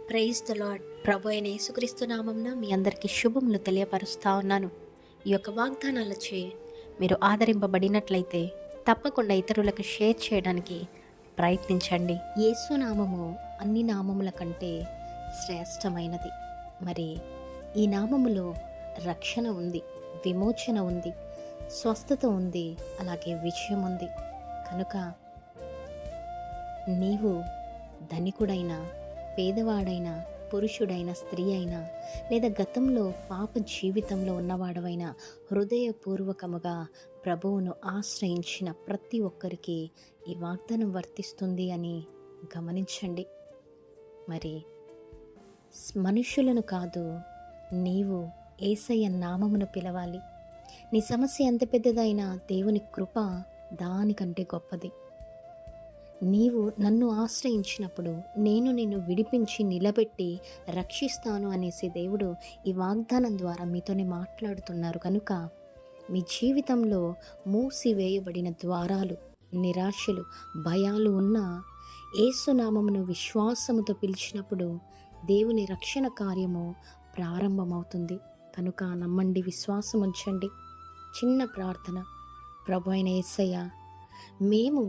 Praise the lord. ప్రభు అయిన యేసుక్రీస్తు నామమున మీ అందరికీ శుభములు తెలియపరుస్తా ఉన్నాను. ఈ యొక్క వాగ్దానాలచే మీరు ఆదరింపబడినట్లయితే తప్పకుండా ఇతరులకు షేర్ చేయడానికి ప్రయత్నించండి. యేసు నామము అన్ని నామముల కంటే శ్రేష్టమైనది. మరి ఈ నామములో రక్షణ ఉంది, విమోచన ఉంది, స్వస్థత ఉంది, అలాగే విజయం ఉంది. కనుక నీవు ధనికుడైన, పేదవాడైనా, పురుషుడైన, స్త్రీ అయినా, లేదా గతంలో పాప జీవితంలో ఉన్నవాడవైనా, హృదయపూర్వకముగా ప్రభువును ఆశ్రయించిన ప్రతి ఒక్కరికి ఈ వాగ్దానం వర్తిస్తుంది అని గమనించండి. మరి మనుషులను కాదు, నీవు యేసయ్య నామమును పిలవాలి. నీ సమస్య ఎంత పెద్దదైనా దేవుని కృప దానికంటే గొప్పది. నీవు నన్ను ఆశ్రయించినప్పుడు నేను నిన్ను విడిపించి నిలబెట్టి రక్షిస్తాను అనేసి దేవుడు ఈ వాగ్దానం ద్వారా మీతోనే మాట్లాడుతున్నారు. కనుక మీ జీవితంలో మూసివేయబడిన ద్వారాలు, నిరాశలు, భయాలు ఉన్న యేసునామమును విశ్వాసముతో పిలిచినప్పుడు దేవుని రక్షణ కార్యము ప్రారంభమవుతుంది. కనుక నమ్మండి, విశ్వాసం ఉంచండి. చిన్న ప్రార్థన. ప్రభు అయిన యేసయ్య, మేము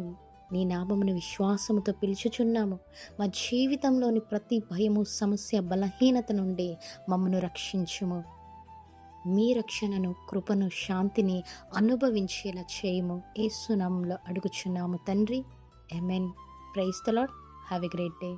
నీ నామమును విశ్వాసముతో పిలుచుచున్నాము. మా జీవితంలోని ప్రతి భయము, సమస్య, బలహీనత నుండి మమ్మను రక్షించుము. మీ రక్షణను, కృపను, శాంతిని అనుభవించేలా చేయము. యేసు నామములో అడుగుచున్నాము తండ్రి. ఆమేన్. Praise the Lord. Have a great day.